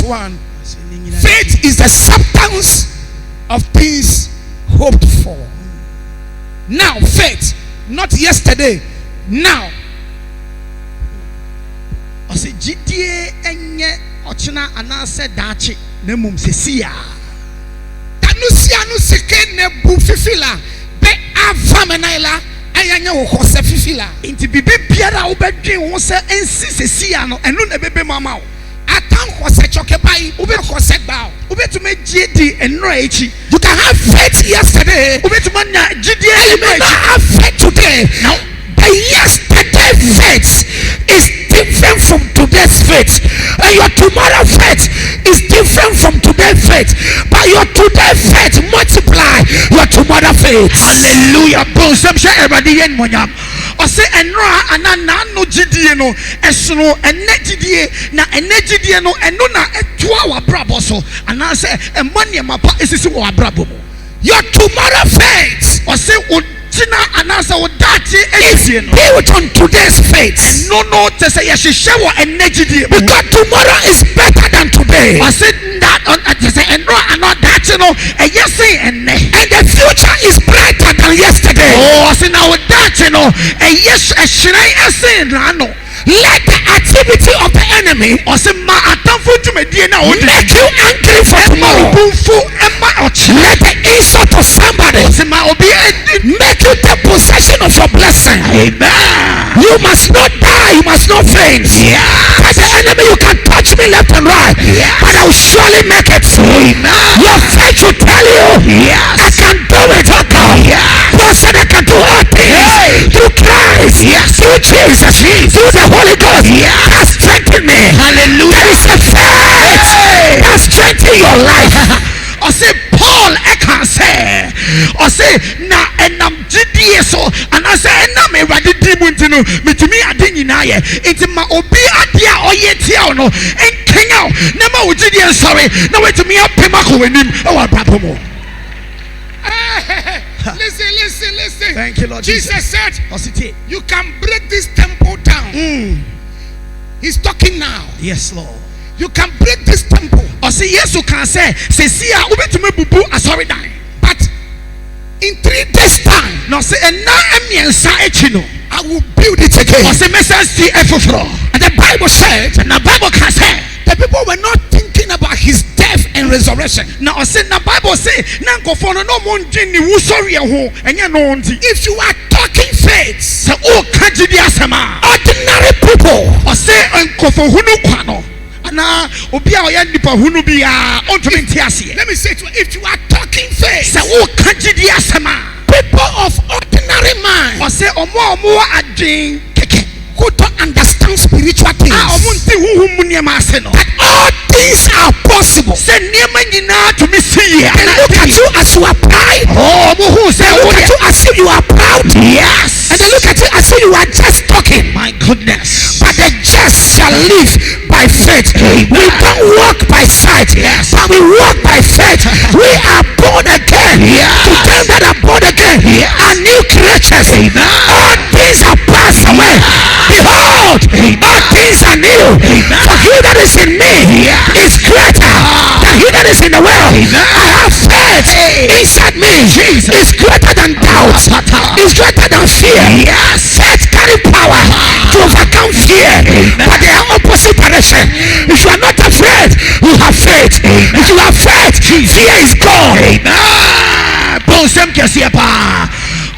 verse 1. Faith is the substance of things hoped for. Now, faith, not yesterday, now. Ose gidie enye ochina anase dachi ne mum sesia. Tanusia no seke ne bu fifila be avamenaila ayanya wo hose fifila. Inti bibi biara wo bedwen wo se ensi sesia no enu na bebe mama wo. Atan hose choke bai wo be hose gba wo. Wo betume gidi enro echi. You can have faith yesterday. Wo betuma nya gidie enro echi. Have faith today. Now the yesterday faith is different from today's faith, and your tomorrow faith is different from today's faith. But your today faith multiply your tomorrow faith. Hallelujah. I say enra anana no gidie no esono enegidie na enegidie no eno na etua wa brabo so ana say emane mapa esisi wa brabo mo. Your tomorrow faith I say if built on today's faith, because tomorrow is better than today. I said that and the future is brighter than yesterday. Oh, I said now that let the activity of the enemy make you angry for tomorrow. Let the insult of somebody make you the possession of your blessing. Amen. You must not die, you must not faint. Yeah. As the enemy, you can touch me left and right, but I will surely make it. Amen. Your faith will tell you, I can do it, oh God. God said I can do all things through Christ, through Jesus, through the Holy Ghost. That strengthen me. Hallelujah. There is a faith that strengthen your life. I say Paul I can say I say na enam gidie so and I say enam ewade dimuntu no metumi ade nyina ye enti ma obi ade a oye tia no enkenya na ma wo gidie nsore na wetumi apema ko wanim e wa brabo mo. Listen. Thank you, Lord. Jesus said, you can break this temple down. He's talking now. Yes, Lord. You can break this temple. Or say yes, you can say but in 3 days time, no say I will build it again. Or say and the Bible said, and the Bible can say the people were not thinking about his death and resurrection. Now I say the Bible say if you are talking faith, ordinary people or say let me say to you, if you are talking faith, people of ordinary mind or say who don't understand spiritual things, that all things are possible. And look at you as you are proud. Look at you as if you are proud. Yes. And they look at you as if you are just talking. My goodness. But the just shall live by faith. We don't walk by sight, but we walk by faith. We are born again. To them that are born again are new creatures. All things are passed away. Behold, all things are new. For he that is in me is greater than he that is in the world. I have faith inside me. Is greater than doubt. Is greater than fear. Faith carry power to overcome fear. But they are opposite direction. If you are not afraid, you have faith. If you have faith, fear is gone.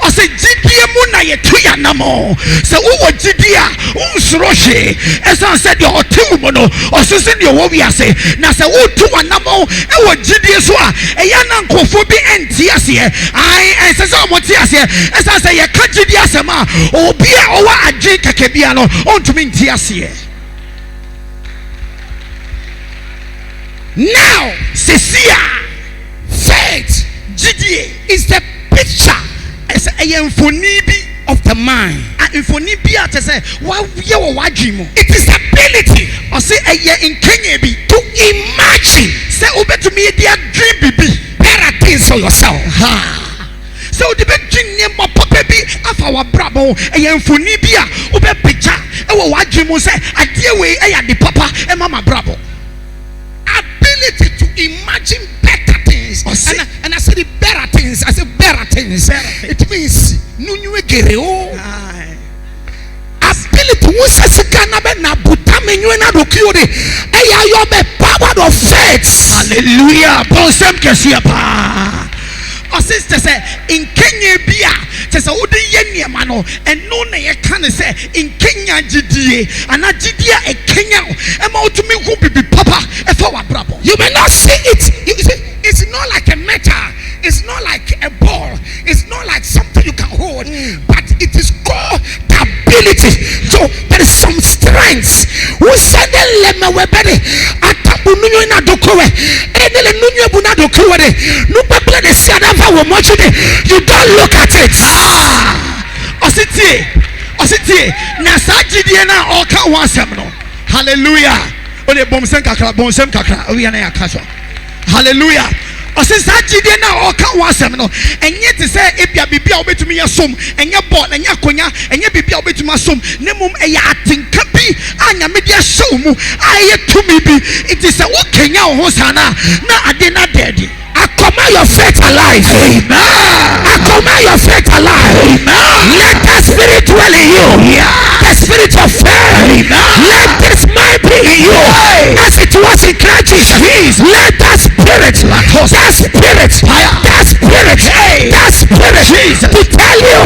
I say Gidia Muna Yetuya Namo. So who Gidia Unsroshi as I said your Tumuno or Susan your Wobia say Nasa Utu Namo and what Gidia Swa a Yanan Kofobi and Tiasia. I as Motiasia as I say a Kajidia Sama or Bia or a Jake Kebiano on to mean Tiasia. Now Cecia faith Gidia is the picture as a infonibi of the mind. And infonibia to say, it is ability or say a year in Kenya to imagine. Say, obey to me, dear dream baby. Better things for yourself. So the beginning of baby of our bravo, a infonibia, obey picture. And what Jimo say, I dear way, I had the papa and mama bravo. settings. It means nunyu gereo. Ability wusasika na be na butame nywena dokiode. Eya yo be power of faith. Hallelujah. Bonsem kesia pa. Or sister say in Kenya bia says odi ye niema no eno na ye kan say in Kenya gidie ana gidie e Kenya e ma otumi hu bibi papa e fa wa brabo. You may not see it. You see, it's not like a metal, it's not like a ball, it's not like something you can hold, but it is called the ability. So there is some strength. Who said the lema webere atabu nunyo ina dokowe enele nunyo bu na dokowe de no people dey see adafa wo mochi de. You don't look at it. Ositi na sajidie na oka ho asem no. Hallelujah. Ode bomsem kakra owi na yakasho. Hallelujah. Osisa jide na oka ho asem no enye te se ebia bibia obetumi yesom enye ball enye akonya enye bibia obetumi asom nemum eya atenka bi anya media show mu aye tumi bi. It is a wo Kenya ho sana na ade na dedi. I command your faith alive. Amen. I command your faith alive. Amen. Let that spirit dwell in you. Yeah. The spirit of faith. Amen. Let this mind be in you. As it was in Christ Jesus. Let that spirit, Jesus, to tell you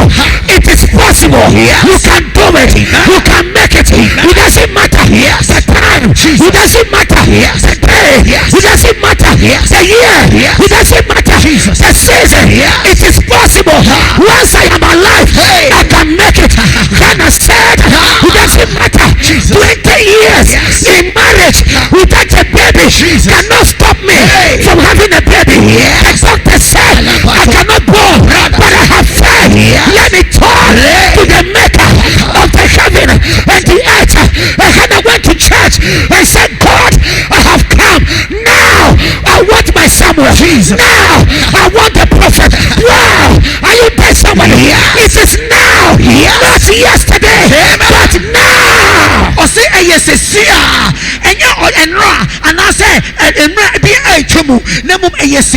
it is possible. Yes. You can do it. You can make it. It doesn't matter. Yes. The time. Jesus. It doesn't matter. Yes. The day. Yes. It doesn't matter. Yes. The year. Yes. It doesn't matter. Jesus. The season. Yes. It is possible. Once I am alive, I can make it. Ghana said it doesn't matter. Jesus. 20 years in marriage without a baby cannot stop me from having a baby. The doctor said I cannot go, but I have faith. Let me talk to the maker of the heaven and the earth. And I went to church and said, God, I have come. Now I want my Samuel. Now I want the prophet. Wow, are you there, somebody? It is now, not yesterday, but now. Or say a yes, and you enra, and I say, and be a chumu, Namum a yes,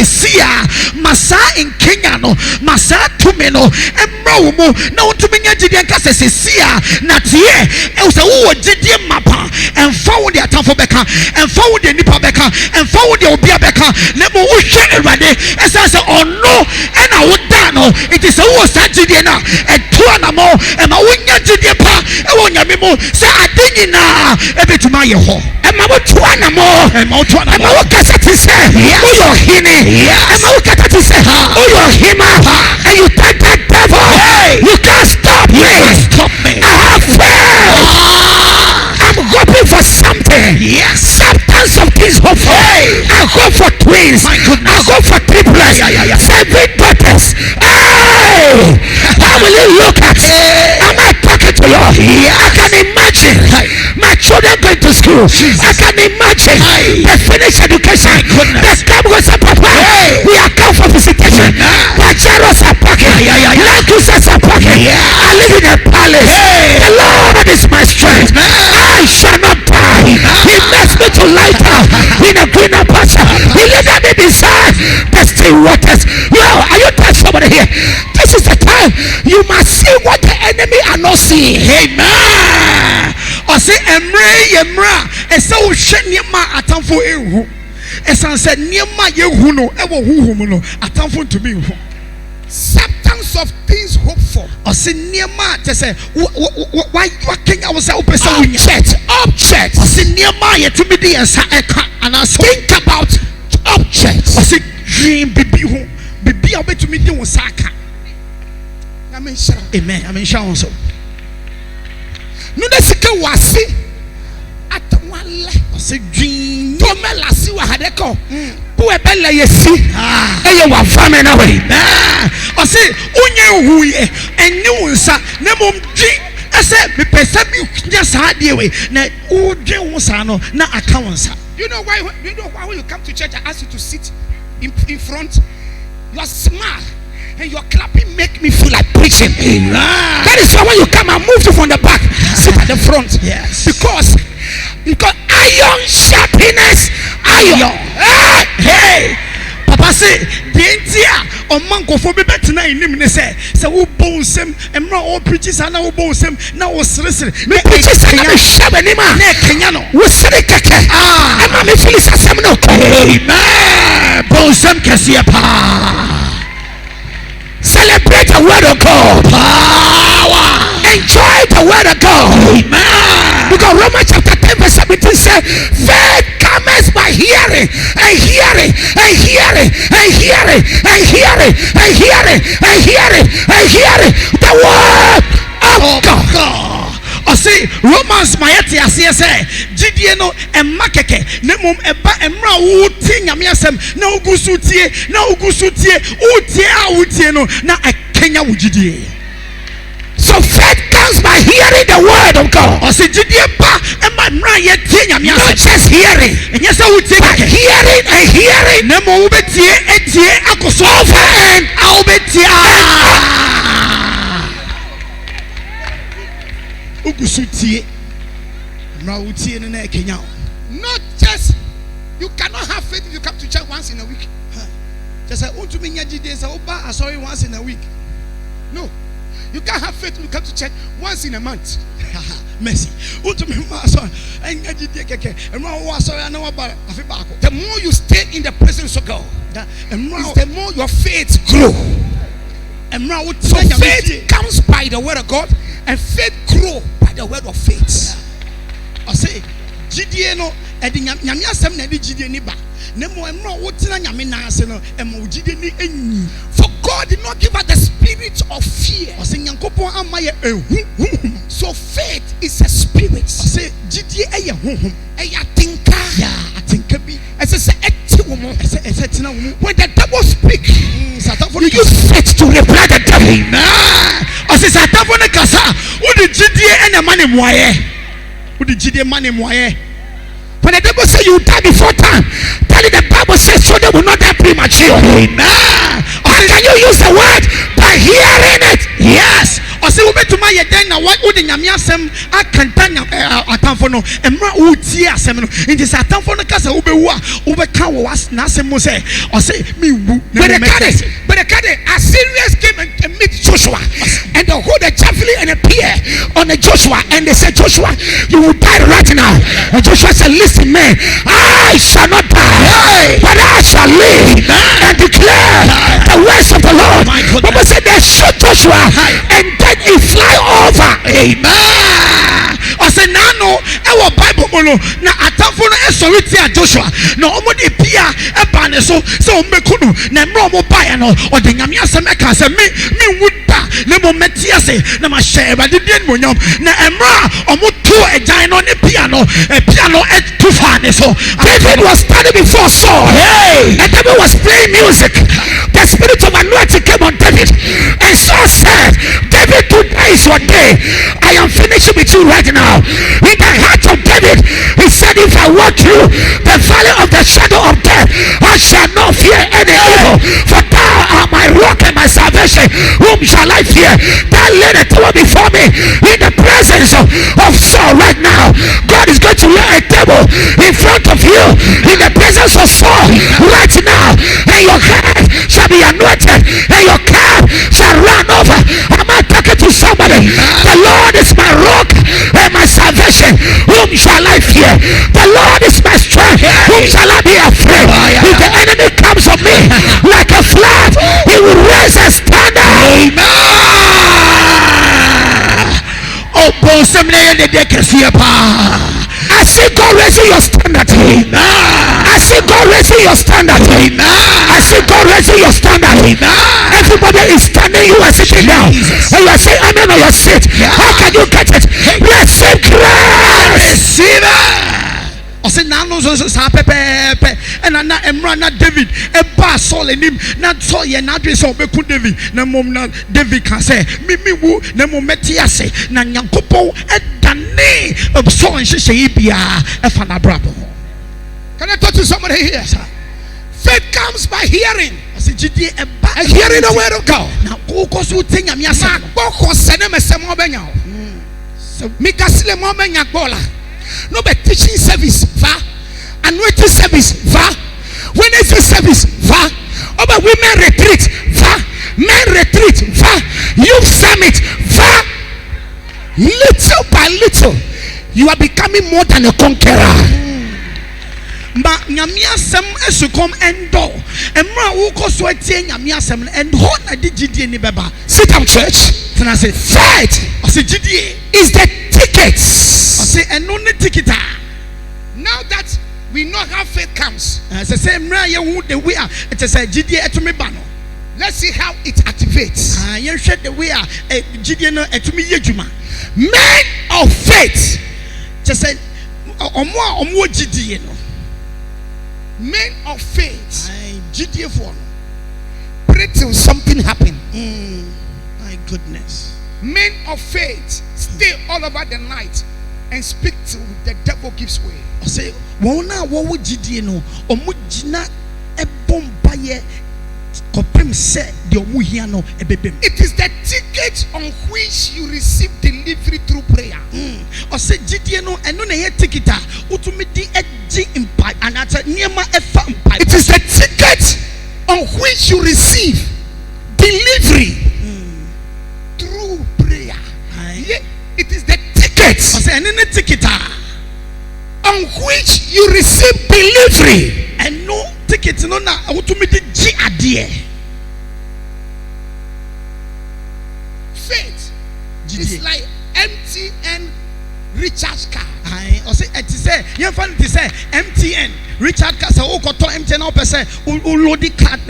Massa in Kenya, no, Massa Tumeno, and Romo, no to be a Gideon Cassia, not here, and so Gideon Mappa, and found the Atafo Becca, and found the Nipa Becca, and found the Obia Becca, Nemo Ready, as I say, oh no, and I would dano, it is a was Gideona, and two animal, and my winger Gideon Pa, and one Yamimo, say I didn't know a bit to my home. And my two animal, and my two animal, and my Cassati say, oh, you're Hini, and my Cassati say, oh, you're Hima, and you take that devil, you can't stop me. I have faith. I'm hoping for something. Yes. Substance of things hope for. I hope for twins. I hope for triplets. 7 daughters. Hey! How will you look at? Am I talking to you? I can imagine my children going to school. I can imagine they finish education. They come with a papa. We are come for visitation. Pajaros are packing. Languses are packing. I live in a palace. The Lord is my strength. I shall not die. He makes me to lie down in a greener pasture. He leads me beside the still waters. Yo, are you touching somebody here? This is the time you must see what the enemy are not seeing. Amen. Or say emra and so shenima atamfo ehu. Esan said niema yehu no ewo huhu no atamfo to me. Substance of things hoped for. Or say niema to say why Kenya was object. Or say niema ye to me the and I think about objects. Or say dream bibi obe to me the wasaka. Amen. I mean show so. No desika wasi atwale. Or say dream to me lasi wa hadeko. Webella yesi eye wa fame na we o se onye huye eni unsa na mom dwi ese me pesa bi nya sa de we na udwe unsa no na aka unsa. You know why when you come to church I ask you to sit in front, your smile and your clapping make me feel like preaching. That is why when you come I move you from the back, sit at the front. Yes. Because iron sharpness iron. Hey, Papa say, the India mango for be better na inim ne say wo bonsem emra o preaches na wo bonsem na wo sresre me preaches na me shabe ni ma na kenya no wo sere keke ama me feel sasem no amen bonsem kese pa. Celebrate the word of God. Power. Enjoy the word of God. Amen. Because Romans chapter 10 verse 17 says, faith comes by hearing, and hearing, and hearing, and hearing, and hearing, and hearing, and hearing, and hearing the word of God. I say Romans mayati asese gidie no emma keke ne mom eba emra wo tie nyame asem na ugusutie utie a utie no na akenya wo gidie. So faith comes by hearing the word of God. I say gidie ba emma mra ye tie nyame asem. Not just hearing. Enye se utie keke hearing and hearing. Ne mo wo betie etie akoso over and a wo betie ugusutie mra utie ne na kenya. Not just you cannot have faith if you come to church once in a week. Just say untumi nya gidie say oba sorry once in a week. No, you can't have faith if you come to church once in a month. Mercy. Untumi ma so nya gidie keke emra wo sorry na wa ba afi ba ko. The more you stay in the presence of God, the more your faith grow. So faith comes by the word of God, and faith grow by the word of faith. I say gidie no edi nyame asem na edi gidie ni ba na mo emra wo tena nyame na ase no emo gidie ni enyi. For God did not give us the spirit of fear. I say nyankopon amaye ehu. So faith is a spirit. I say gidie eye honhom eya tinka ya atinka bi ese se eti wo mo ese tena wo mo. When the devil speak, you use faith to reply the devil. Amen. I say Satan ne kasa wo de gidie ene mane moaye. Wo de gidie mane moaye. When the devil say you die before time, tell it the Bible says so they will not die premature. Amen. Or can you use the word by hearing it? Yes. I say we betuma ye den na what wo de nyame asem akanta atamfo no emra wo tie asem no nti sa atamfo no kasa wo bewu a wo beka wo na asem mo say I say me wu. But the cade Assyrians came and meet Joshua, and they hold a javelin and a spear on the Joshua, and they said, Joshua, you will die right now. And Joshua said, listen, man, I shall not die, but I shall live and declare the words of the Lord. Bible said they shoot Joshua, and then he fly over. Amen. I said, Nano, our Bible mono, na atafuna esoriti a Joshua, no omodi pia ebane so mbekunu, na mromo baya no, or the nyamia semeka se me wuda, ne mo metiase, na ma sheba di dien mo nyom, na emra omutu ejano ne piano etufane so. David was standing before Saul, and David was playing music. The spirit of anointing came on David, and Saul said, David, today is your day. I am finishing with you right now. In the heart of David, he said, if I walk through the valley of the shadow of death, I shall not fear any evil, for thou art my rock and my salvation. Whom shall I fear? Thou laid a table before me in the presence of Saul. Right now, God is going to lay a table in front of you in the presence of Saul right now, and your head shall be anointed and your cup shall run over. Am I talking to somebody? The Lord is my rock and my salvation. Whom shall I fear? The Lord is my strength. Whom shall I be afraid? If the enemy comes on me like a flood, he will raise a standard. Oh, I see God raising your standard. I see God raising your standard. I see God raising your standard. Everybody is standing, you are sitting down, and you are saying amen on your seat. How can you get it? Receive grace. Receive it. I said, "Nano so pepe and na emra na David e ba Saul enim na Saul ye na dwe so beku David na mom na David can say me wu na mom metiase na Nyankopon edane Saul nhye bia e fa na brabo." Can I talk to somebody here, sir? Faith comes by hearing. I said, "Jidi e ba hearing the word of God." Na ko so tenya mi asa. Na boko sene mesem obenya. Mi kasile mo obenya gbola. No be teaching service, va. Anointing service, va. Wednesday service, va. Over women retreat, va. you are becoming more than a conqueror. Ma nyamia sem esukom endo emra wo koso atie nyamia sem and ho na de gidie ni beba. Sit down, church. Tena say Faith ose gidie is the ticket. Ose eno ne ticket. Now that we know how faith comes, Say emra ye hu the way it say gidie etumi ba no. let's see how it activates. Ye hwe the way gidie no etumi ye dwuma. Men of faith, Say omo gidie no. men of faith, Gidie for no. pray till something happen. My goodness. Men of faith stay all over the night and speak till the devil gives way. Say wona wo gidie no omo gina ebomba ye kopem se de omo hia no ebebem. It is the ticket on which you receive delivery through prayer. Say gidie no eno na ye ticket a utumi di eji impai anata niema efa impai. It is the ticket on which you receive delivery through prayer. It is the ticket Say eno ne ticket on which you receive delivery. eno ticket no na utumi di ji ade. Faith is like MTN recharge card. Say it say you find it say MTN Richard card say o koto MTN na opese o load card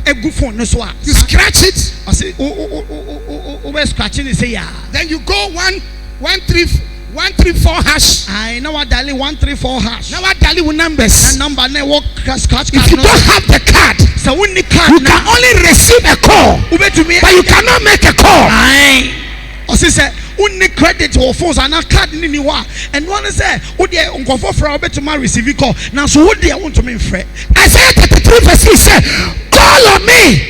egu phone no so a You scratch it, say o we scratching it say ya. then you go 134 hash. Now I dial 134 hash. Now I tell you numbers. That number na work scratch If you don't have the card, so when the card you can only receive a call, but you cannot make a call. Say unni credit or phones and a card ni wa and one say o dey unkofo fra obetuma receive call now so what dey want to me frɛ. Isaiah 33 verse 3 said, call on me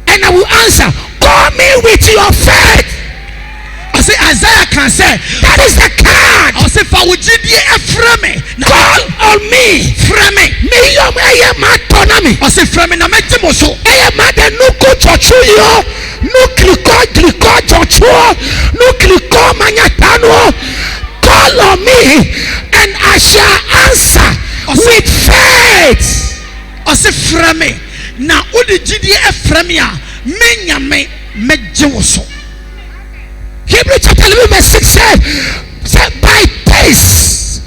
and I will answer. Call me with your faith. I say Isaiah can say That is the card. I say fa wogidie efra me Call on me. fra me Me yom eye ma tonami. I say fra me na me timo so Eye ma de nuku chochuyo. Nukliko chochuo. Nukliko manyatano. Call on me and I shall answer with faith. I say fra me na odi gidie efra me a menya me megye wo so. Hebrews chapter 11 verse 6 said by peace,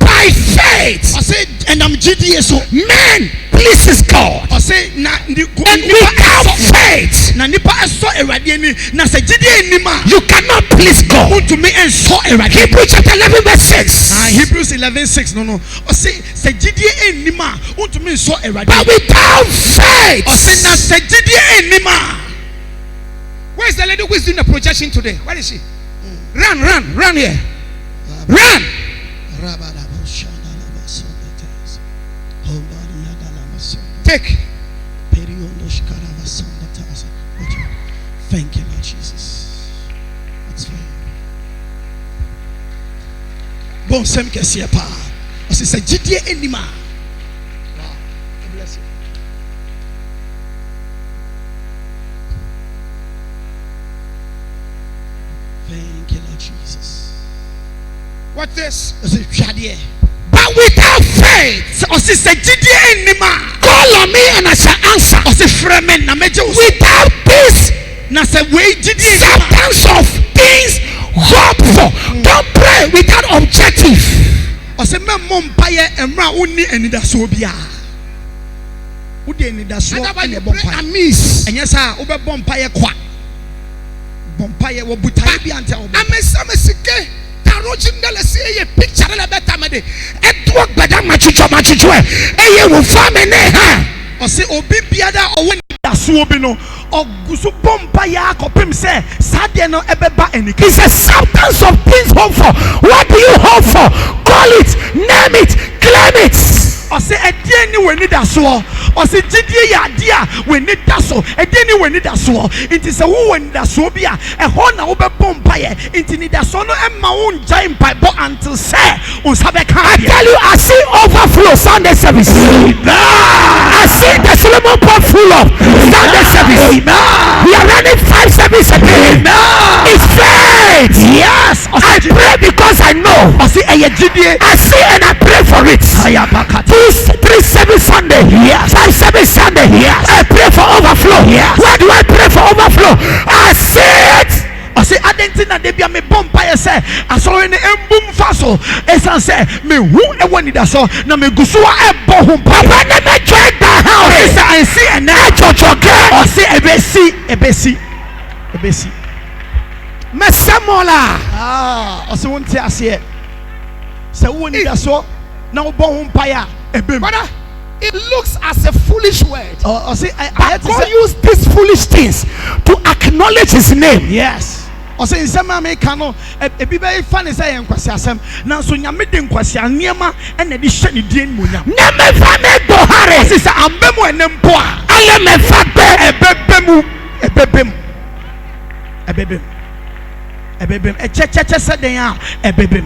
by faith, I say and I'm gidie so man pleases God. I say na And without faith, na nipa eso erade ni na se gidie ni ma you cannot please God. to me enso erade. Hebrews chapter 11 verse 6. Hebrews 11:6 no I say se gidie ni ma to me enso erade. But without faith, I say na se gidie ni ma. where is the lady who is doing the projection today? Where is she? Run here. Run. Take. Thank you, Lord Jesus. That's fine. Bon sem kesiye pa. I say gidie enima. Wow. God bless you. Thank you, Lord Jesus. What this? I say shadie. But without faith, I say gidie enima. call on me and I shall answer. I say fremen na meje wo. Without this Na say we gidie enima. substance of things hope for. Don't pray without objective. I say me mompaye emra uni enidaso bia. Wo de enidaso Otherwise ene you pray bompaye. amiss. Enye sa wo be bompaye kwa. Bompaye wo butaye bia ante wo. Amesike tarojindele say a picture le better me de. Edwo gbada machicho eye wo fame ne ha. I say obi biada owo enidaso bi no ogusu bompaye akopem se sade no ebeba enika. It's a substance of things hope for. What do you hope for? Call it, name it, claim it. I say edie ni weni da so. I say gidie ya dia weni da so. Edie ni weni da so. Inti se wo weni da so bia e ho na wo be bompa ye. Inti ni da so no emma wo nja impa bo until say unsa be kan. I tell you, I see overflow Sunday service. I see the Solomon pot full of Sunday service. We are running 5 services a day. It's faith. Yes. I pray say because I know. I see and I pray for it. 3-7 Sunday. Yes. 5-7 Sunday. Yes. I pray for overflow. Yes. Why do I pray for overflow? I see it. I say I didn't think they be a me bomb by say I saw in the boom faso. As I say me who I wanted that so now me gusua a bohum papa never check the house. I see and now I see a besi. Mesamola. I say one tea I see it. So when it so now bohum paya a bim. It looks as a foolish word. I God use these foolish things to acknowledge his name. Yes. I say in some Americano, a baby funny say and Quasiasam. Now so Yamidin Quasia Niema and the Shani Din Muna. Never family Bohari. Sister Ambemo and Nempoa. I am a fat a baby. A cha said they are a baby.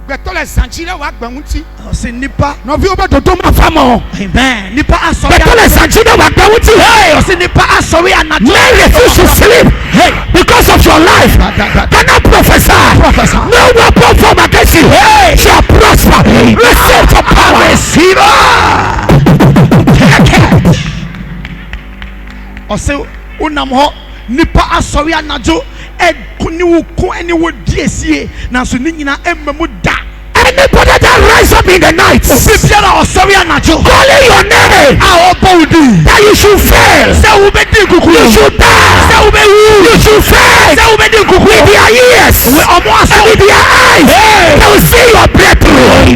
Betole Sanchira work Bamuti. Say Nipa. No view about to Toma Famo. Amen. Nipa Asori. Betole Sanchira work Bamuti. Hey, say Nipa Asori and not. May refuse to sleep. Hey, because of your life. Cannot prophesy. No weapon formed against you. Hey, shall prosper. Receive the power. Receiver. Or say Unamho Nipa Asori and Najo. Anybody that rise up in the night calling your name that you should fail, you should die, you should fail with their ears and with their eyes, they will see your breakthrough.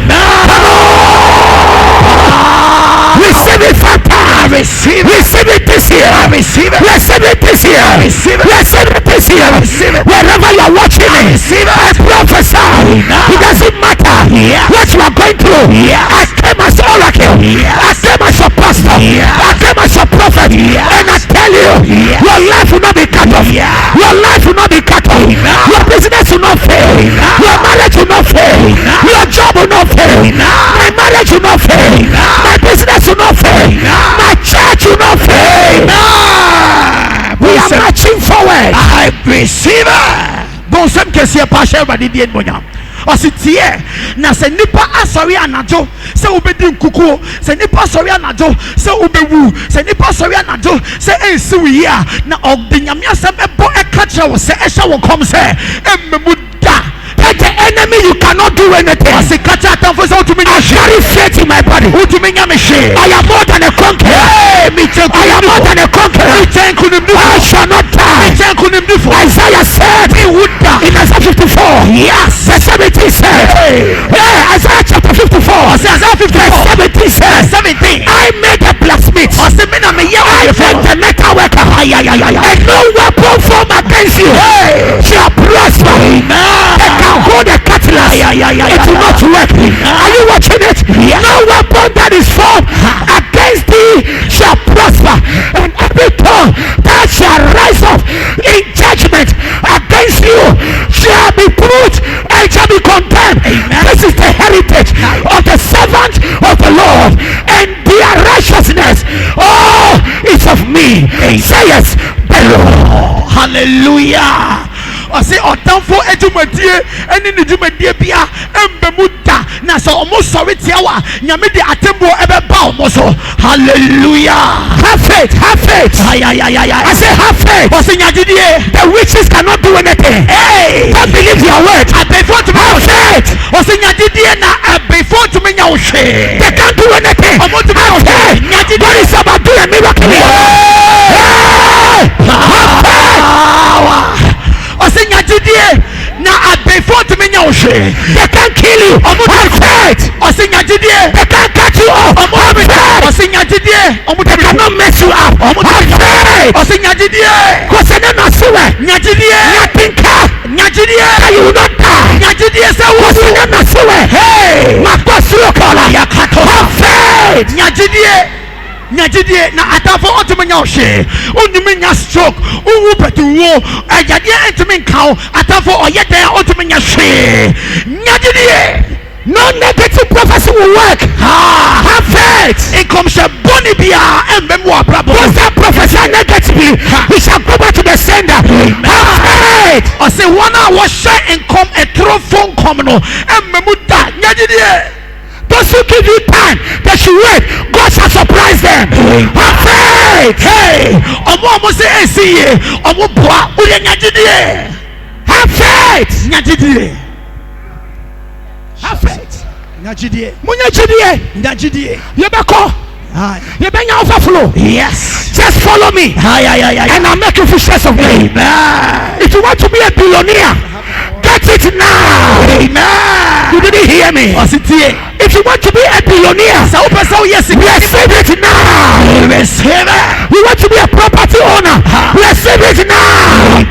Receive it for time. Receive it this year. Receive it this year. Wherever you are watching me, I prophesy. It doesn't matter what you are going through. I came as oracle. I came as your pastor. I came as your prophet. And I tell you, your life will not be cut off. Your life will not be cut off. Your business will not fail. Your marriage will not fail. Your job will not fail. My marriage will not fail. My business will not fail. My church will not fail. We are marching forward. I receive it. Don't some case here, Pasha, but it didn't money. Or sit here. Now, say Nipa Asori Anajo, say Ubedi Kuku, say Nipa Asori Anajo, say Ubewu, say Nipa Asori Anajo, say Suya. Now, of the Yamia Sabebo, a catcher will say, Esha will come, say, Ememuda. Like the enemy, you cannot do anything. I say, catch out for so to me. I carry faith in my body. Who to me, I am more than a conqueror. Hey, I am more than a conqueror. I shall not die. Isaiah said, he would die. In Isaiah 54, yes, verse 17 said, Isaiah chapter 54, verse 17 said, I made a blacksmith. I made the metal worker. And no weapon formed against you shall prosper. They can hold a cutlass. It will not work. Are you watching it? No weapon that is formed against thee shall prosper, and every tongue that shall rise up in judgment against you shall be put and shall be condemned. This is the heritage of the servant of the Lord, and their righteousness is of me, says the Lord. Hallelujah. I say, Otamfo Ejumadie, and in the Jumadie Bia, and Bemuda, Nasa almost sorry, Tiawa, Yamidi Atembo, ever bow, Moso. Hallelujah. Have faith. I say, have faith. The witches cannot do anything. Hey, don't believe your word. I before to me, have faith. Before to me, they can't do anything. Have faith. God is about to do a miracle. Have faith. Now before to me, they can't kill you. Have faith. They can't cut you off. They cannot mess you up. Have faith. You will not die. Have faith. Nyajidie na atafo otumenya ohwe onumenya stroke owu petuwo ajadie entumenka atafo oyeden otumenya hwe nyajidie. No negative prophecy will work. Have faith. It comes a bonibia and memoir. Those that prophesy negatively, we shall go back to the sender. Have faith. I say one hour share and come a through phone come no and memuda nyadie. Those who give you time, they should wait. God shall surprise them. Have faith. Hey, omo say see omo boa uye nyadie. Have faith. Nyadie. Have faith. Nyadie. Munya chidie. Nyadie. Yebeko. Yebenya overflow. Yes. Just follow me. And I'll make you fishers of men. If you want to be a billionaire, get it now. Amen. You didn't hear me. If you want to be a billionaire, receive it now. You want to be a property owner, receive it now.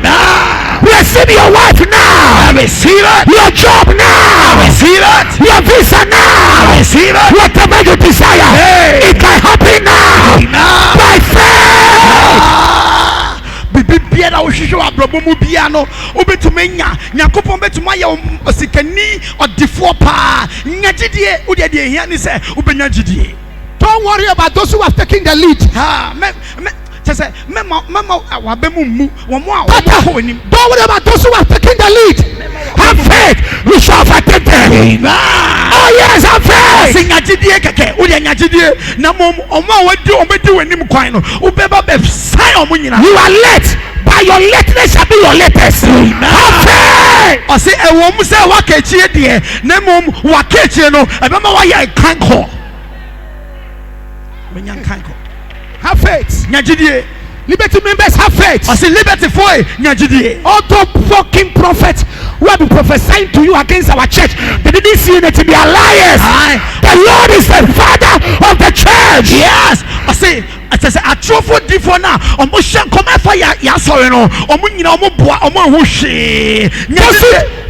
Receive your wife now. Receive it. Your job now. Receive it. Your visa now. Receive it. Whatever you desire, it can happen now. By faith. Bibibiara ohwehwe abrobomu bia no obetumenya nyakopon betuma ya osikani odifo pa nyagidie udede hia ni se ubenya gidie. Don't worry about those who have taken the lead. Don't worry about those who have taken the lead. Have faith, we shall overtake them. Oh yes, have faith. You are late, but your lateness shall be your latest. Have faith. I say a woman say wakechie die na mom wakechie no ebema wa ya kanko. Have faith. Nyagidie. Liberty members have faith. I say liberty for nyagidie. Although fucking prophets who have been prophesying to you against our church, they didn't see anything. They are liars. The Lord is the Father of the church. Yes. I say a trophy different now. Almost come fire. Yes, sorry no.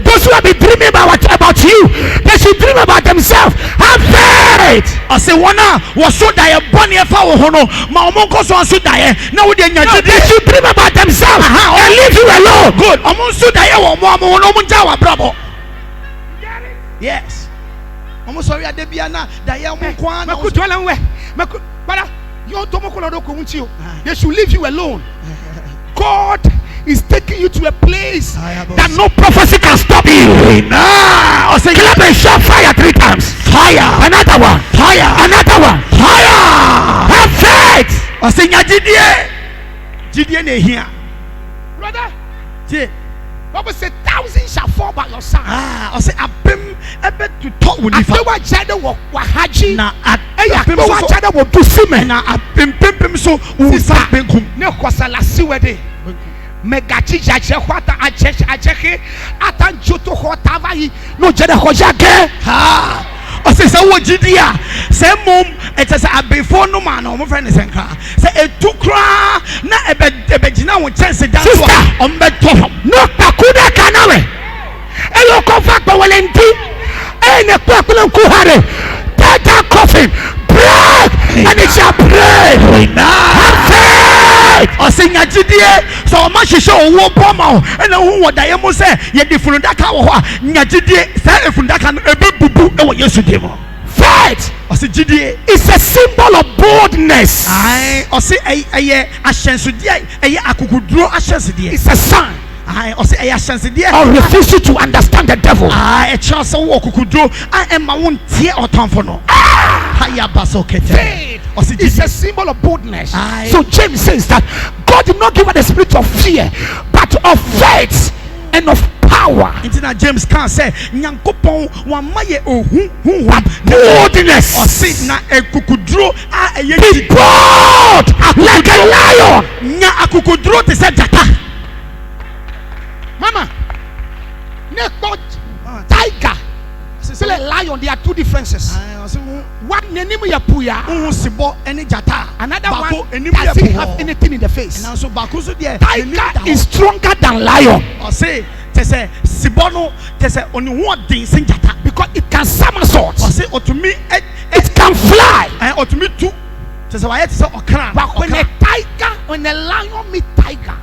Those who have been dreaming about you, they should dream about themselves. Have faith. I say one was so die bunny if I hono. My uncle so die. Now they should dream about themselves and leave you alone. Good. Almost so die. Bravo. Yes. Almost sorry at the Biana. They should leave you alone. God is taking you to a place that no prophecy can stop you. I say, clap and shout fire 3 times. Fire. Another one. Fire. Another one. Fire. Have faith. I say, Jidie ne here. Brother. Bible say 1,000 shall fall by your side. I say abem ebe to talk with you. Apewa jade wo haji. Na apewa jade wo dusime. Na abem so usa benkum. Ne kwasala siwede. Megachi jaje kwata ajehe atanjoto kwata vai no jade hojage. Ha. I say so Jidea. Say mom it is a before no man or my friend is enka. Say a two cra na ebejina won chance that on bed no pakuda kanawe. Elo kofa kwa walenti. Ene kwa kula nkuhare. Take that coffin. Break and it shall break. I sing a Jidea. So much show wo bomb and who would I almost say ye different that Nyajidie say from that can bubu and what you should do. Faith. I say Jidie is a symbol of boldness. I say a chance to die a akukudro a chance to die. It's a sign. I say a chance to die. Or refusing to understand the devil. A chance of walk kukudro. I am my own tear or tamfono. Faith is a symbol of boldness. So James says that God did not give us the spirit of fear, but of faith and of power. Intina James can say nyankopon wamaye boldness. O say na ekukudro a be bold like a lion. Nya akukudro te say jata. Mama, tiger. Still a lion, there are 2 differences. One name ya puya, another one doesn't have anything in the face. Tiger is stronger than lion. Because it can somersault. It can fly. But when a lion meet tiger,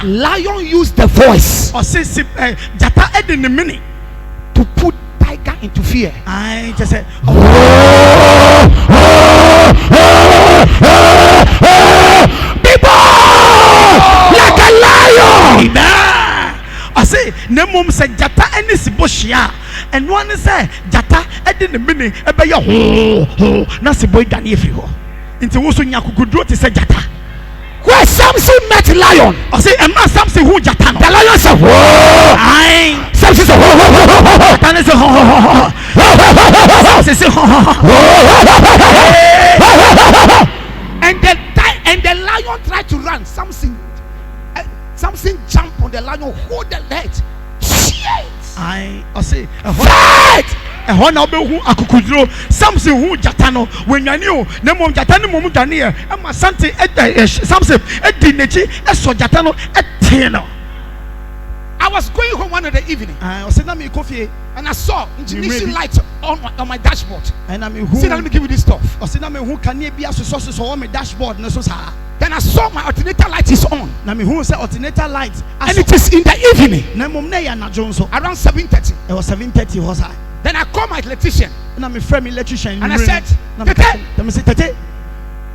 lion use the voice to put tiger into fear. I just said, people, lion. Amen. I say, Nemum said Jata and this bushia, and one say Jata, and then the meaning about your ho, Nasi boy than if you into Wosunyaku could do to say Jata. Where Samson met lion. I say, and not Samson who Jatano. The lion said, whoa. I Samson said, whoa. Jatan is and the lion tried to run. Samson jumped on the lion, hold the leg. Shit! I say, fight! And one of who akukudro Samson who Jatano when you knew Nemo Jatano Momutania and my Santi Samson at Dinechi as for Jatano at Tino. I was going home one of the evening. I was sitting me coffee and I saw ignition light on my dashboard. And I mean, who? Let me give you this stuff. I said, who can be as sources on my dashboard? Then I saw my alternator light is on. I mean, who said alternator light? And it is in the evening. Around 7:30. It was 7:30. Was I? Then I called my electrician. And I'm a friend electrician. And I said, Tete,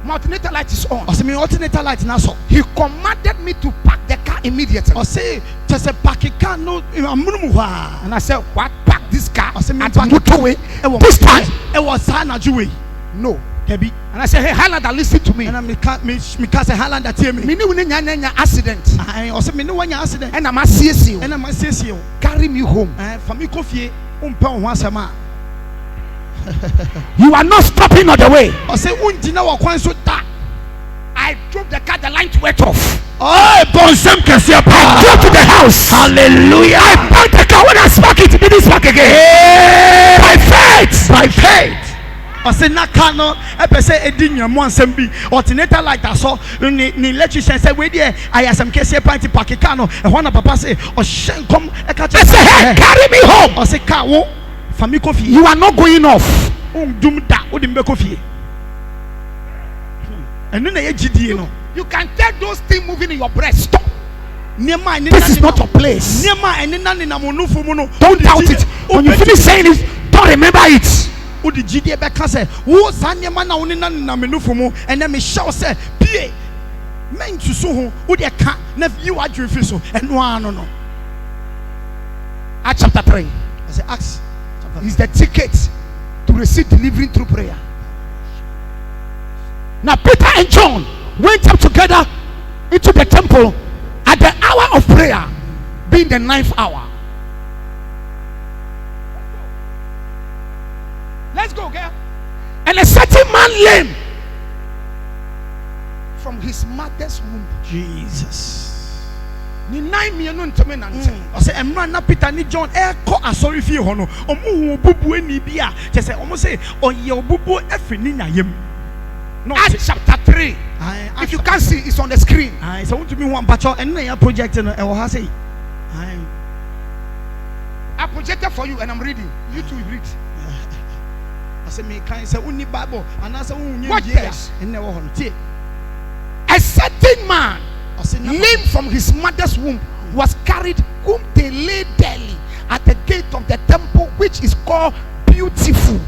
my alternator light is on. I said, my alternator light now. He commanded me to park the car immediately. I say, just a park car no. And I said, what? Park this car? I said, me park away. This time it was Hanajuwe. No. And I said, hey, Highlander, listen to me. And I can't say Highlander tell me. Me no accident. I also me no accident. And I'm a CSU. And I'm a CSU. Carry me home. For me coffee. You are not stopping on the way. I drove the car, the light went off. Oh, I drove to the house. Hallelujah. I parked the car when I spark it. It didn't spark again. By faith. By faith. I said, Nakano, I say, Edinia, Monsembi, alternator light. I saw the electrician said, wait there, I have some case party Pakicano, and one of Papa say, or shan't come. I say, hey, carry me home. I say, Kawo, Famikofi, you are not going off. Doom that wouldn't be coffee. And then you can tell those things moving in your breast. Stop. This is not a place. Don't doubt it. When you finish saying it, don't remember it. Udi GD beka say wo sanye ma na woni na menufu mu ene me show say pie men to so ho udi ka na you adwe fi so eno ano no. Acts chapter 3. I say Acts is the ticket to receive delivery through prayer. Now Peter and John went up together into the temple at the hour of prayer, being the 9th hour. Let's go, girl. And a certain man lame from his mother's womb. Jesus. Ni 9 million to me nante. I say emra na Peter ni John ko asori fie ho no. Omo bubu eni bia. Je say omo say oye obubu efi ni nyayem. No, Acts chapter 3. If you can't see, it's on the screen. I say want to me one bacho and na project no e wo ha say. I projected for you and I'm reading. You too read. I say me can say uni Bible and I say what this? A certain man lame from his mother's womb was carried, whom they laid daily at the gate of the temple, which is called Beautiful.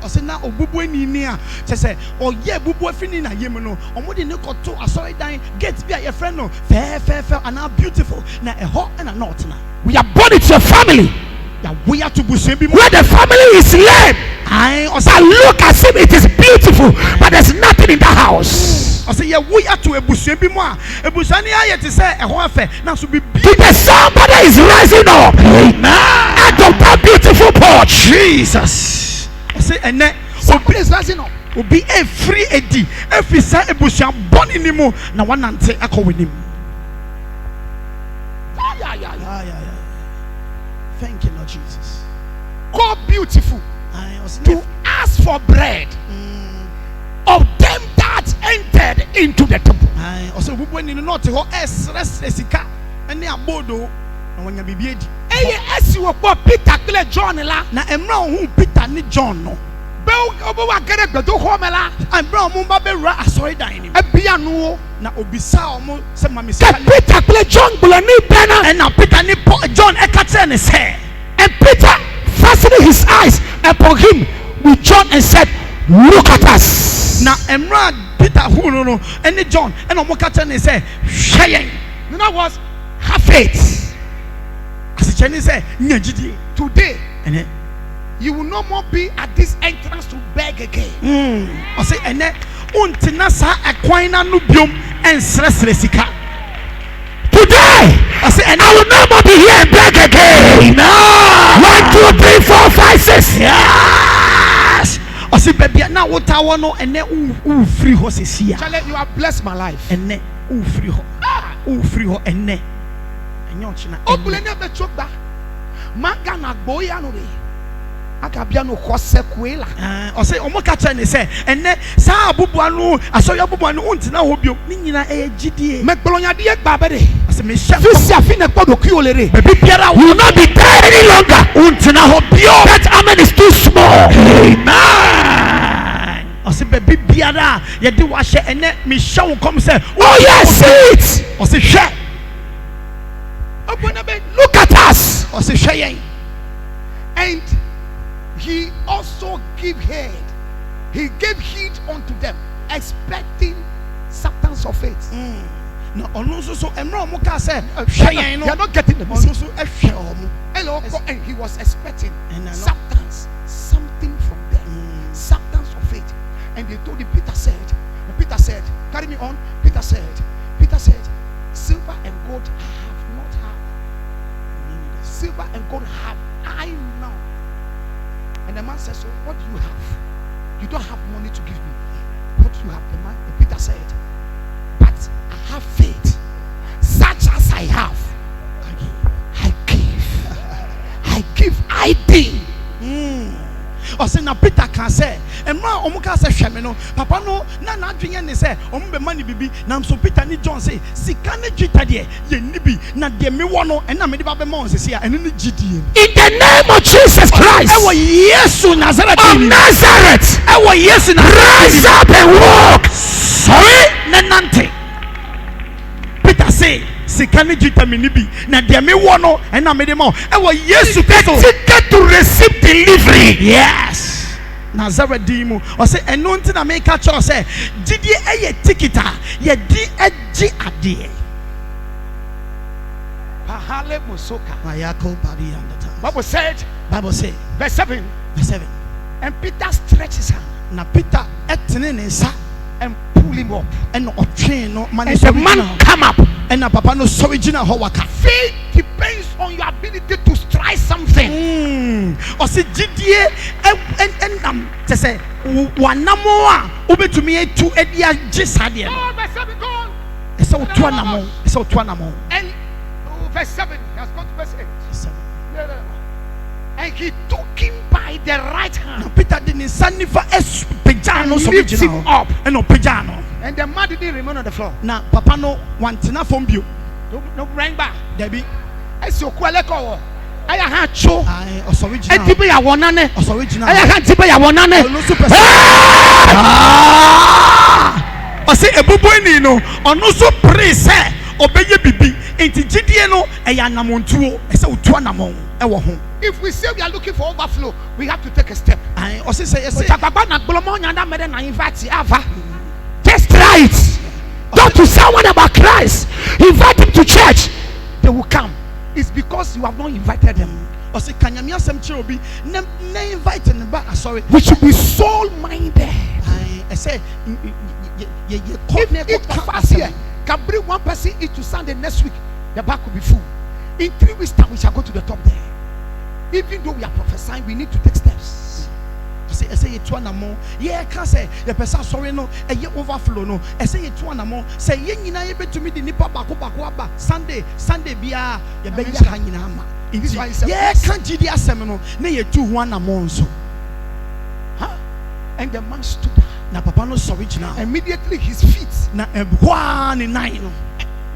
I say now obubu eni ni a say oye bubu afini na yem no omode ne koto asori dan gate bi a ye friend no fair and now beautiful na e ho and a not na. We are born into a family. We are to where the family is lame. I look as if it is beautiful, but there's nothing in the house. I say, yeah, we are to a bushembi more. A bushani I to say a warfare. Now should be somebody is rising up. Amen. Out of that beautiful porch. Jesus. I say, and then somebody is rising up. Will be a free Eddie. Every side a busham born in him. Now one and say, I call with him. Yeah. Thank you, Lord Jesus. Call Beautiful to ask for bread of them that entered into the temple. Also, when you know to Esika and they are Bodo, and when you be Biedi. As you were Peter John la na Emra who Peter ni John no. Bell Oba get a do homela and Brown Mumba Bera sorry dining. A piano na obisa omo se mami se Peter play John Bulani Penna and now Peter ni John Ekaten is hair. And Peter fastening his eyes upon him with John and said, look at us. Now Emra Peter who no any John and Omokaten is say shayen. You know what? faith. Today, you will no more be at this entrance to beg again. Today, I will no more be here and beg again. No. 1, 2, 3, 4, 5, 6. Yes. Charlie, you have blessed my life. Akabiano Jose Kuela. Say Omokacha ne say ene sa abubuanu asoya abubuanu untina hobio ni nyina GDA Mekbolonya die babede ase me sha fisia fi ne kpodo kuolere Baby Pierre will not be there any longer untina hobio. That amen is too small. Amen. Ase baby biara ye de wa hye ene me sha wo kom say Oh yes it. Ase hwe Look at us. Ase hwe yen. And he also gave heed. He gave heed unto them, expecting substance of faith. No, so emra mo ka say They are not getting the message. so And he was expecting substance, something from them, substance of faith. And they told him, Peter said, carry me on. Peter said, silver and gold I have not had. Silver and gold have I now. And the man says, so what do you have? You don't have money to give me. What do you have? The man, Peter said, but I have faith, such as I have. I give, Ose na Peter can say emra omuka say hweme no papa no na adwenye ne say ombe mani bibi na so Peter ni John say sika ne dwita de ye ni bi na de me wo no na me de ba be ma on se ya eno ni gidie In the name of Jesus Christ. Ewo Yesu Nazareth Of Nazareth. Ewo Yesu Rise up and walk. Sorry na nante Peter say sika ne dwita me ni bi na de me wo no na me de ma ewo Yesu Kristo Ticket to receive delivery. Yes. Nazareth dimu. Or say eno na make a choice say didi eye tikita ye di eji ade. Pahale Musoka. Mayako body under time. Bible said, verse 7. And Peter stretched his hand Na Peter etene ne nsa and pull him up. eno otwe no man And the man come up. na papa no sorry gina ho waka. Faith depends on your ability to strike something. Or say didie enam te say wanamo a obetumi etu edia gisade no. Verse 7, go on. Ese otu anamo, ese otu anamo. And verse 7, he has gone to verse 8. And he took him by the right hand. Peter didn't sanifa pejano so lift him up. And pejano. And the man didn't remain on the floor. Na papa no wantina from you. No bring back. Debbie. As you call it, I had cho. I original. And people are one on it. Original. I had to be a one on it. I say a bubuini no. On also pray say obey bibi. Enti gidie no eya namontuo. Ese utuanamo. Ewo ho. If we say we are looking for overflow, we have to take a step. I also say yes. Just try it. Talk to someone about Christ. Invite him to church. They will come. It's because you have not invited them. I say kanyamia sem chiro bi na invite them back. Sorry. We should be soul minded. I say If fast here can bring one person into Sunday next week, the back will be full. In 3 weeks time we shall go to the top there. Even though we are prophesying, we need to take steps. I say you tuanamo. Yeah, I can say the person sorry no. Ye overflow no. I say you tuanamo. Say ye nyina ye betumi di nipa bako aba Sunday biya ye be ya hanyina ama. Yeah, can't gidi asem no. Na ye tu ho anamo nso. And the man stood up. Na papa no sorry gina. Immediately his feet. Na ehwa ni nine no.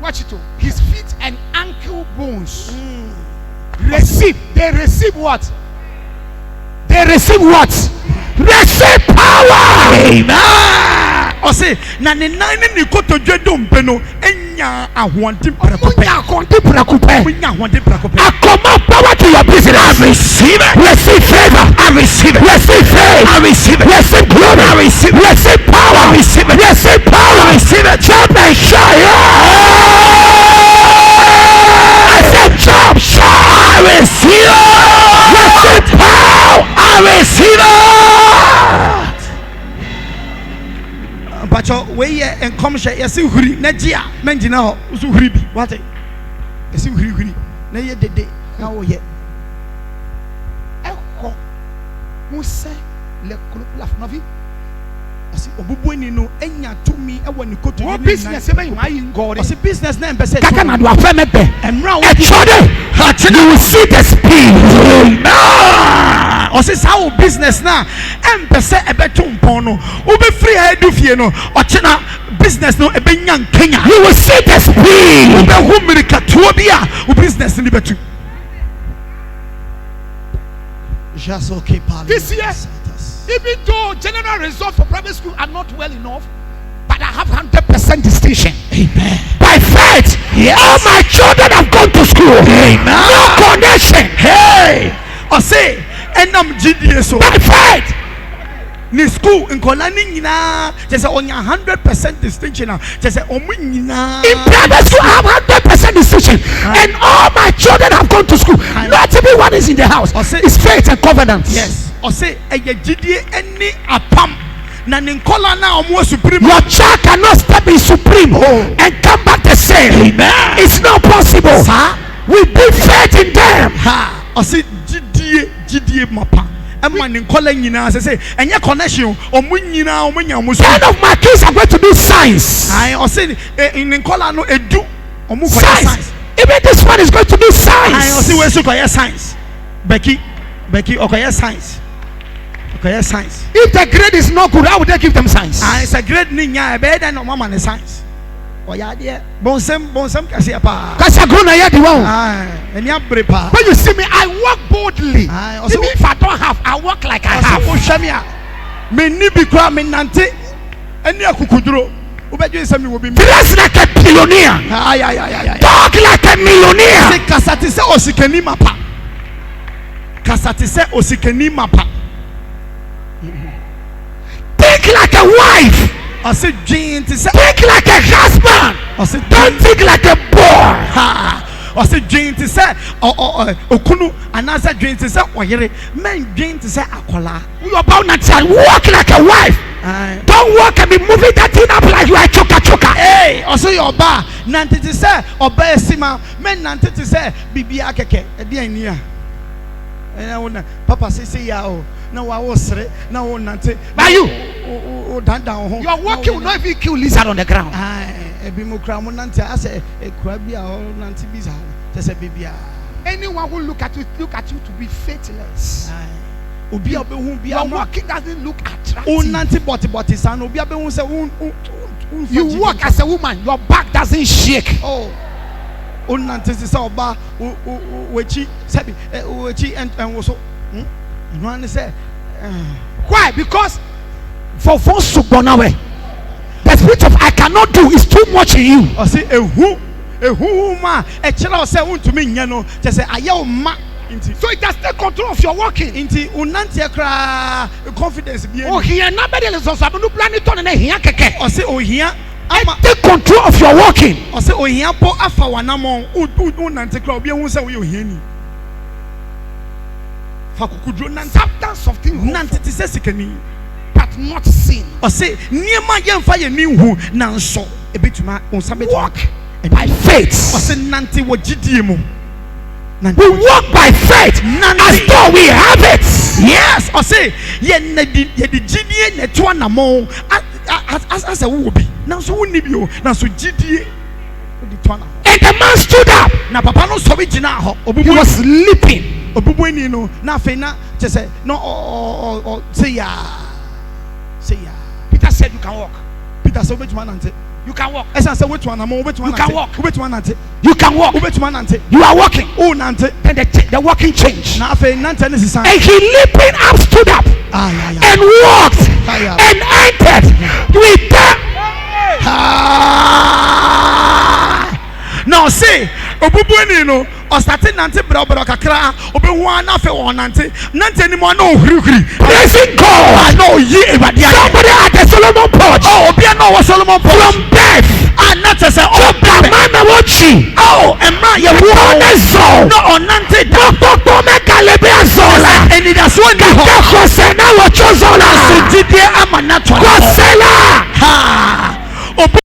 Watch it. His feet and ankle bones. Receive. They receive what? They receive what? Receive power. Amen. O say na ne nine ni koto dwedo mpe no enya ahwonte prakope. Enya ahwonte prakope. Enya ahwonte prakope. I command power to your business. I receive it. Receive favor. I receive it. Receive faith. I receive it. Receive glory. I receive it. Receive power. I receive it. Receive power. I receive it. Jump and shout. I and come share yes huri na gia menjina ho so huri bi what yes huri na ye dede na wo ye eko mu se le la navi asi obubueni no enya tumi e woni koto ni business e be ma yi ngore asi business na empese kaka na do afa mebe emra wo you will see the speed. Osi sa wo business na empese e beto mpon no wo be free ha edufie no ochina business no e be nya nkenya you will see the speed. wo be hu mirika to bia wo business ni betu just okay pal. This year, even though general results for private school are not well enough, but I have 100% distinction. Amen. By faith, yes. All my children have gone to school. Amen. No connection. Hey, I say, and I'm GDS. By faith, ni school in Kolani nina, just only 100% distinction. Just omina. In private school, I have 100% distinction, and all my children have gone to school. Not everyone is in the house. It's faith and covenant. Yes. I say, a GDA any apam. Na ninkola na omo supreme. Your child cannot step in supreme and come back the same. Amen. It's not possible. We build faith in them. Ha. I say GDA mapa. Emma ninkola nyina say enye connection omo nyina omo nya omo. 10 of my kids are going to do science. I say ninkola no edu omo science. Even this one is going to do science. I say we so koye science. Becky okoye science. Okay, science. If the grade is not good, how would they give them science? It's a grade ninya better than mama and science. Oh yeah, dear. Bonsem kasi apa. Kasi agona ya di wao. And ya brepa. When you see me, I walk boldly. Even if I don't have, I walk like I have. Oshamia. Me ni bi kwa me nante. Eni akukuduro. Ubeju nsemi wo bi. Dress like a billionaire. Talk like a millionaire. Se kasati se osikeni mapa. Kasati se osikeni mapa. Think like a wife. I said, Jane, think like a husband. I said, don't think like a boy. I said, Jane, Okunu, and I said, Jane, men, Jane, Akola. You are about to walk like a wife. Don't walk and be moving that thing up like you are choka. Hey, also your bar, Nanti to say, or bear sima, men Nanti to say, Bibia keke, a dear near. And I want Papa say, yao. No, I was no Nanti. By you. Down. You are walking will not even kill lizard on the ground. A bimukram Nanti, I say, a crabia or Nanti Biza. Just a bibia. Anyone who look at you to be faithless. Your walking doesn't look attractive. You walk as a woman, your back doesn't shake. Oh. Why? Because for folks to burn away, the spirit of I cannot do is too much in you. I say so it does take control of your walking. Confidence. Oh, here nobody is also planning on here. I say oh here. Take control of your walking. I say oh here po afa wanamo unante club be won say we ohia substance of things nante ti say sikani but not sin. I say niema yemfa ye ni hu nanso ebetuma onsabe walk by faith. I say nante wo gidie mu. We walk by faith as though we have it. Yes, I say ye the gidie ne to anamo as a wobi. Now so woni bi o na so gidie the to anamo. And the man stood up. Na papa no so be gina ho. He was sleeping. Obubueni no na fe na je say no say ya. Peter said you can walk. Peter said which one nante. You can walk. Esa say which one among which one. You can walk. Which one nante. You can walk. Which one nante. You are walking. Oh nante. And the walking changed. Na fe nante is sign. And he leaping up stood up and walked and entered with them. Now say obubueni no o starting nante bro kakra obehu ana fe won nante ni mo na ohurihuri praising God. I know ye somebody at the Solomon porch. Oh obi na was Solomon porch from death. And not say oh man watching. Oh emma ye wo no on nante to make alebia zola and it has one Jose na wo chozola so didie ama natural